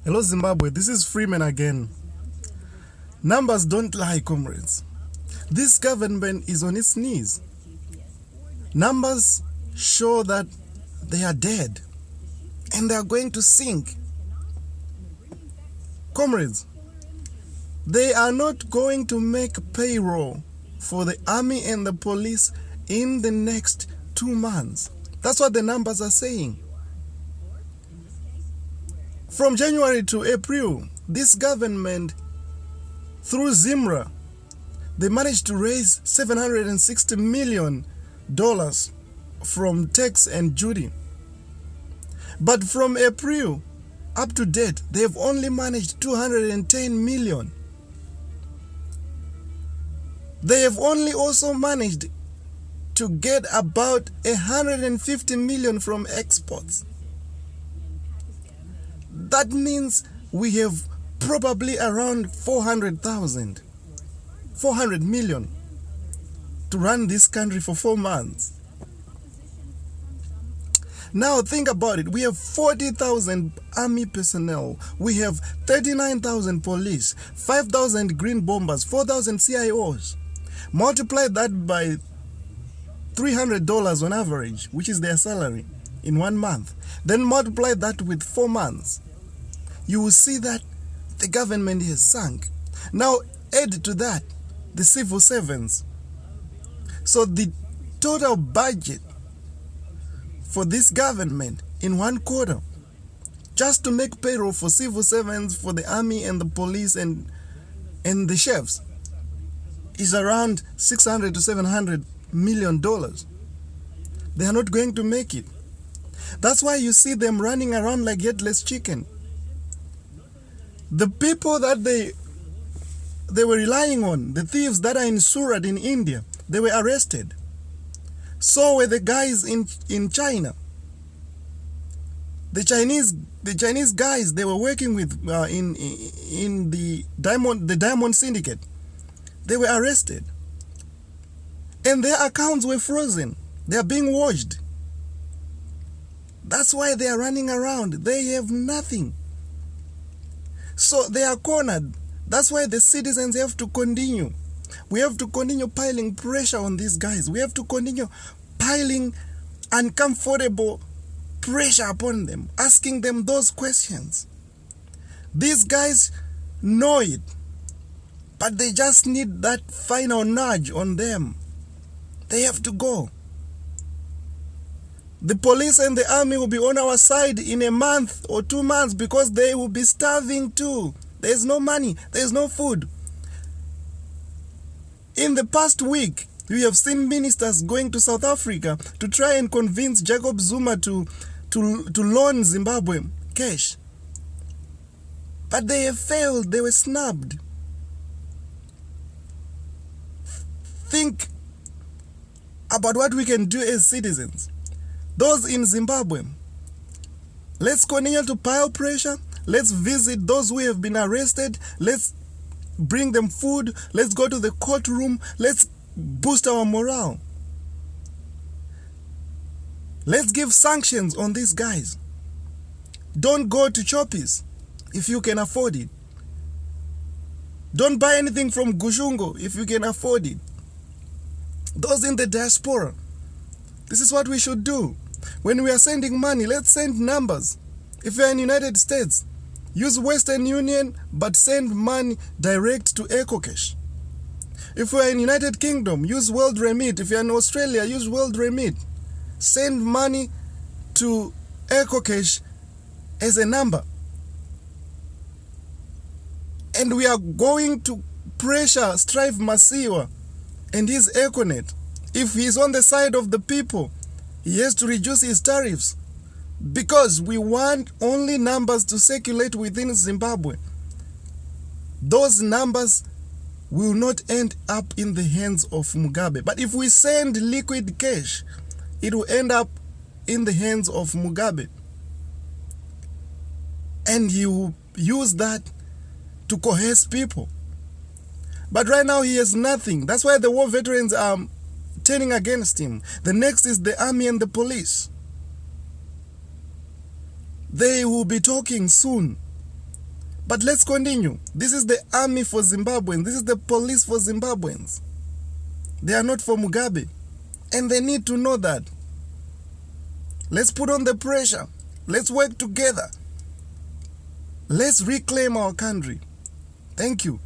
Hello Zimbabwe, this is Freeman again. Numbers don't lie, comrades. This government is on its knees. Numbers show that they are dead and they are going to sink. Comrades, they are not going to make payroll for the army and the police in the next 2 months. That's what the numbers are saying. From January to April, this government, through Zimra, they managed to raise $760 million from tax and duty. But from April up to date, they have only managed $210 million. They have only also managed to get about $150 million from exports. That means we have probably around 400 million to run this country for 4 months. Now think about it. We have 40,000 army personnel. We have 39,000 police, 5,000 green bombers, 4,000 CIOs. Multiply that by $300 on average, which is their salary in 1 month. Then multiply that with 4 months. You will see that the government has sunk. Now add to that the civil servants. So the total budget for this government in 1 quarter, just to make payroll for civil servants, for the army and the police and the chefs, is around $600 to $700 million. They are not going to make it. That's why you see them running around like headless chicken. The people that they were relying on, the thieves that are in Surat in India, they were arrested. So were the guys in China. The Chinese guys they were working with in the Diamond Syndicate, they were arrested. And their accounts were frozen. They are being watched. That's why they are running around. They have nothing. So they are cornered. That's why the citizens have to continue. We have to continue piling pressure on these guys. We have to continue piling uncomfortable pressure upon them, asking them those questions. These guys know it, but they just need that final nudge on them. They have to go. The police and the army will be on our side in a month or 2 months because they will be starving too. There's no money, there's no food. In the past week, we have seen ministers going to South Africa to try and convince Jacob Zuma to loan Zimbabwe cash. But they have failed, they were snubbed. Think about what we can do as citizens. Those in Zimbabwe, let's continue to pile pressure. Let's visit those who have been arrested. Let's bring them food. Let's go to the courtroom. Let's boost our morale. Let's give sanctions on these guys. Don't go to Choppies if you can afford it. Don't buy anything from Gushungo if you can afford it. Those in the diaspora, this is what we should do. When we are sending money, let's send numbers. If you're in the United States, use Western Union, but send money direct to EcoCash. If you're in United Kingdom, use World Remit. If you're in Australia, use World Remit. Send money to EcoCash as a number. And we are going to pressure Strive Masiwa and his Econet. If he's on the side of the people, he has to reduce his tariffs, because we want only numbers to circulate within Zimbabwe. Those numbers will not end up in the hands of Mugabe. But if we send liquid cash, it will end up in the hands of Mugabe. And he will use that to coerce people. But right now he has nothing. That's why the war veterans are turning against him. The next is the army and the police. They will be talking soon. But let's continue. This is the army for Zimbabweans. This is the police for Zimbabweans. They are not for Mugabe. And they need to know that. Let's put on the pressure. Let's work together. Let's reclaim our country. Thank you.